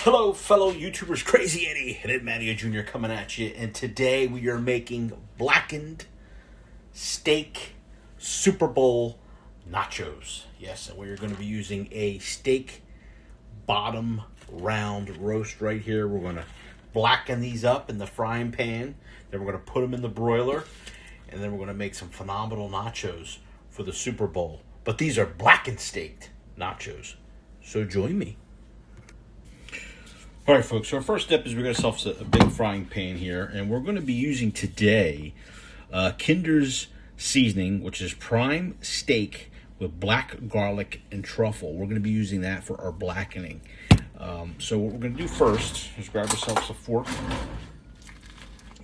Hello, fellow YouTubers, Crazy Eddie and Ed Mario Jr. coming at you, and today we are making blackened steak Super Bowl nachos. Yes, and we're going to be using a steak bottom round roast right here. We're going to blacken these up in the frying pan, then we're going to put them in the broiler, and then we're going to make some phenomenal nachos for the Super Bowl. But these are blackened steak nachos, so join me. All right, folks, so our first step is we're going to set a big frying pan here, and we're going to be using today Kinder's seasoning, which is prime steak with black garlic and truffle. We're going to be using that for our blackening. So what we're going to do first is grab ourselves a fork,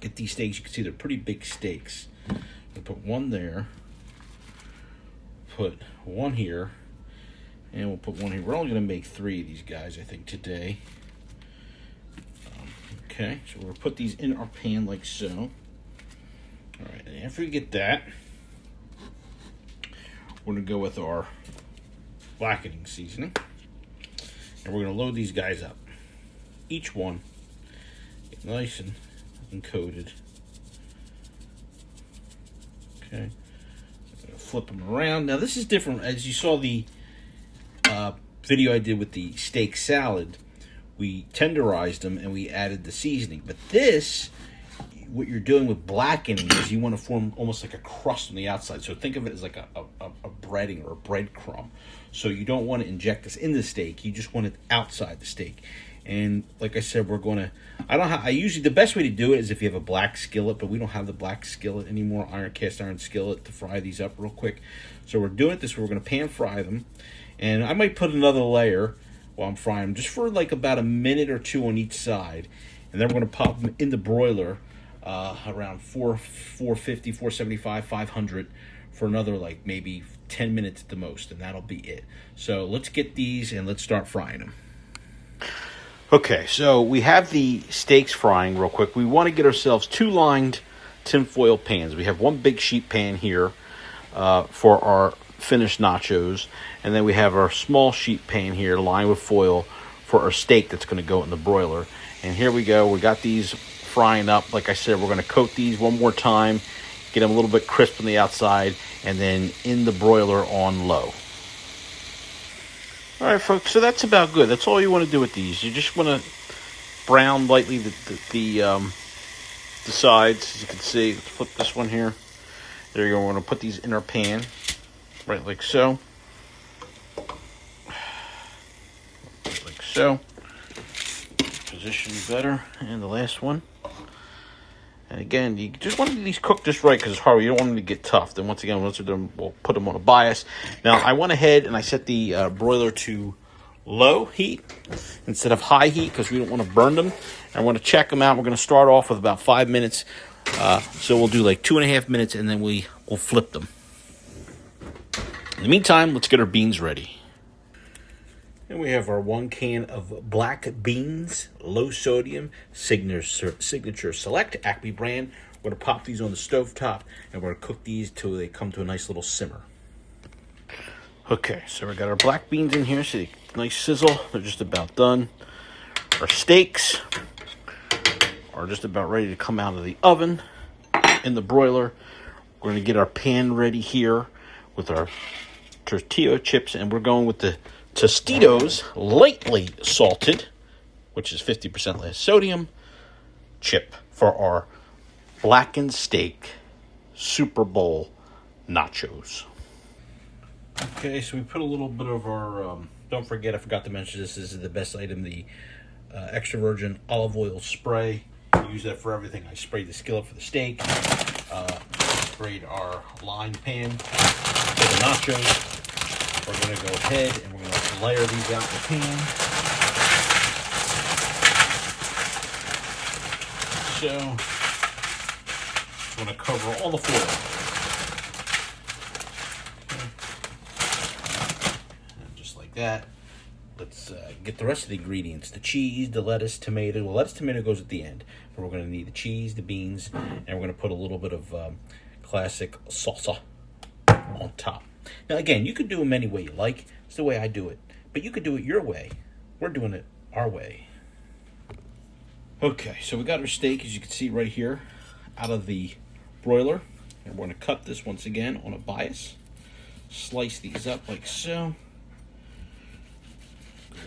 get these steaks. You can see they're pretty big steaks. We'll put one there, put one here, and we'll put one here. We're only going to make 3 of these guys, I think, today. Okay, so we'll put these in our pan like so. All right, and after we get that, we're going to go with our blackening seasoning. And we're going to load these guys up. Each one get nice and coated. Okay, I'm going to flip them around. Now this is different. As you saw the video I did with the steak salad, we tenderized them and we added the seasoning. But this, what you're doing with blackening is you want to form almost like a crust on the outside. So think of it as like a breading or a breadcrumb. So you don't want to inject this in the steak. You just want it outside the steak. And like I said, we're going to, I usually, the best way to do it is if you have a black skillet, but we don't have the black skillet anymore, cast iron skillet to fry these up real quick. So we're doing it this way. We're going to pan fry them. And I might put another layer while I'm frying them, just for like about a minute or 2 on each side. And then we're going to pop them in the broiler around 450, 475, 500 for another like maybe 10 minutes at the most, and that'll be it. So let's get these and let's start frying them. Okay, so we have the steaks frying real quick. We want to get ourselves 2 lined tinfoil pans. We have one big sheet pan here for our finished nachos, and then we have our small sheet pan here lined with foil for our steak that's going to go in the broiler. And here we go. We got these frying up. Like I said, we're going to coat these one more time, get them a little bit crisp on the outside, and then in the broiler on low. All right, folks, so that's about good. That's all you want to do with these. You just want to brown lightly the sides, as you can see. Let's flip this one here. There you go. We're going to put these in our pan, right like so. Like so. Position better. And the last one. And again, you just want these cooked just right because it's hard. You don't want them to get tough. Then once again, once they're done, we'll put them on a bias. Now, I went ahead and I set the broiler to low heat instead of high heat because we don't want to burn them. And I want to check them out. We're going to start off with about 5 minutes. So we'll do like 2.5 minutes, and then we'll flip them. In the meantime, let's get our beans ready. And we have our 1 can of black beans, low sodium, Signature Select, Acme brand. We're going to pop these on the stovetop, and we're going to cook these till they come to a nice little simmer. Okay, so we got our black beans in here, so nice sizzle. They're just about done. Our steaks are just about ready to come out of the oven in the broiler. We're going to get our pan ready here with our tortilla chips, and we're going with the Tostitos lightly salted, which is 50% less sodium, chip for our blackened steak Super Bowl nachos. Okay, so we put a little bit of our, don't forget, I forgot to mention this is the best item, the extra virgin olive oil spray. I use that for everything. I sprayed the skillet for the steak, sprayed our lined pan for the nachos. We're going to go ahead and we're going to layer these out in the pan. So, just want to cover all the foil. Okay. And just like that. Let's get the rest of the ingredients. The cheese, the lettuce, tomato. Well, lettuce, tomato goes at the end. But we're going to need the cheese, the beans, and we're going to put a little bit of classic salsa on top. Now, again, you could do them any way you like. It's the way I do it. But you could do it your way. We're doing it our way. Okay, so we got our steak, as you can see right here, out of the broiler. And we're going to cut this once again on a bias. Slice these up like so.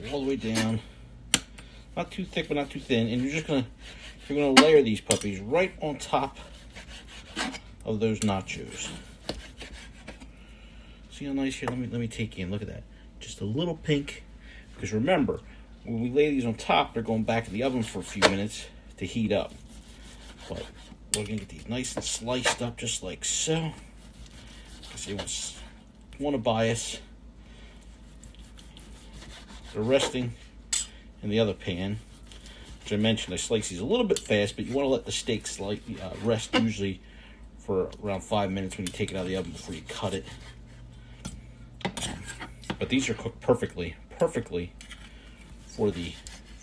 Go all the way down. Not too thick, but not too thin. And you're gonna layer these puppies right on top of those nachos. See how nice here? Let me take you in. Look at that. Just a little pink. Because remember, when we lay these on top, they're going back in the oven for a few minutes to heat up. But we're gonna get these nice and sliced up just like so. So you want to bias. They're resting in the other pan. Which I mentioned, I slice these a little bit fast, but you want to let the steak rest usually for around 5 minutes when you take it out of the oven before you cut it. But these are cooked perfectly for the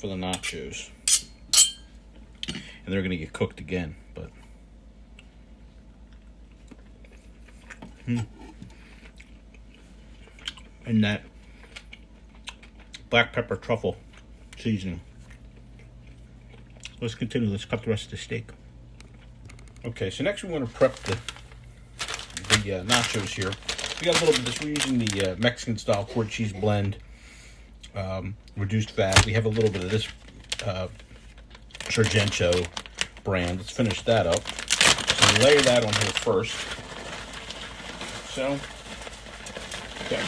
nachos, and they're going to get cooked again. But and that black pepper truffle seasoning. Let's continue. Let's cut the rest of the steak. Okay, so next we want to prep the nachos here. We got a little bit of this. We're using the Mexican style quart cheese blend, reduced fat. We have a little bit of this Sargento brand. Let's finish that up. So we layer that on here first. So, okay.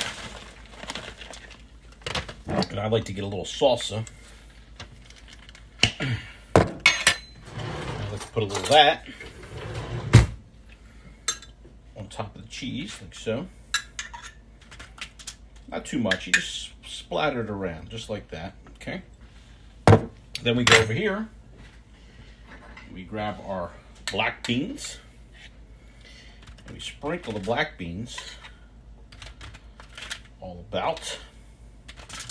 And I like to get a little salsa. Let's put a little of that on top of the cheese, like so. Not too much. You just splatter it around, just like that. Okay. Then we go over here. We grab our black beans. And we sprinkle the black beans all about,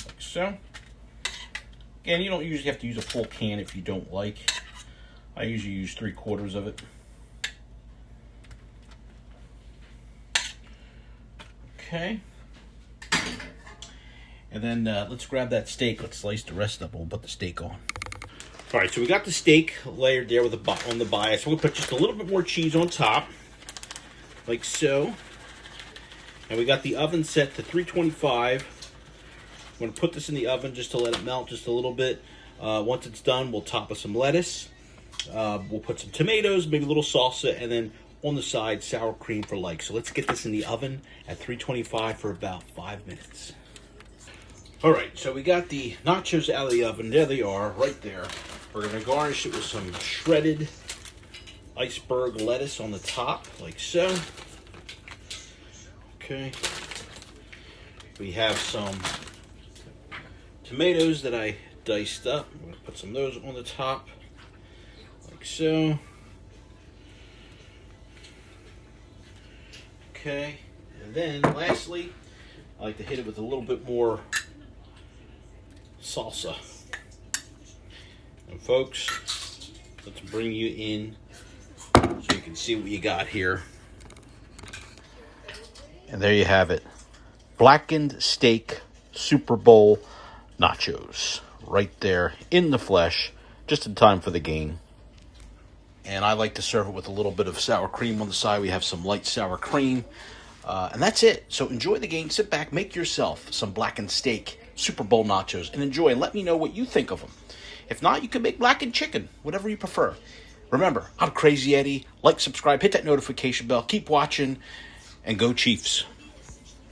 like so. Again, you don't usually have to use a full can if you don't like. I usually use 3/4 of it. Okay. And then let's grab that steak. Let's slice the rest up and we'll put the steak on. All right, so we got the steak layered there with on the bias. We'll put just a little bit more cheese on top, like so. And we got the oven set to 325. I'm going to put this in the oven just to let it melt just a little bit. Once it's done, we'll top with some lettuce. We'll put some tomatoes, maybe a little salsa, and then on the side, sour cream for like. So let's get this in the oven at 325 for about 5 minutes. All right, so we got the nachos out of the oven. There they are, right there. We're going to garnish it with some shredded iceberg lettuce on the top, like so. Okay. We have some tomatoes that I diced up. I'm going to put some of those on the top, like so. Okay, and then lastly, I like to hit it with a little bit more salsa. And folks, let's bring you in so you can see what you got here. And there you have it. Blackened steak Super Bowl nachos. Right there in the flesh, just in time for the game. And I like to serve it with a little bit of sour cream on the side. We have some light sour cream. And that's it. So enjoy the game. Sit back. Make yourself some blackened steak Super Bowl nachos. And enjoy. And let me know what you think of them. If not, you can make blackened chicken. Whatever you prefer. Remember, I'm Crazy Eddie. Like, subscribe, hit that notification bell. Keep watching. And go Chiefs.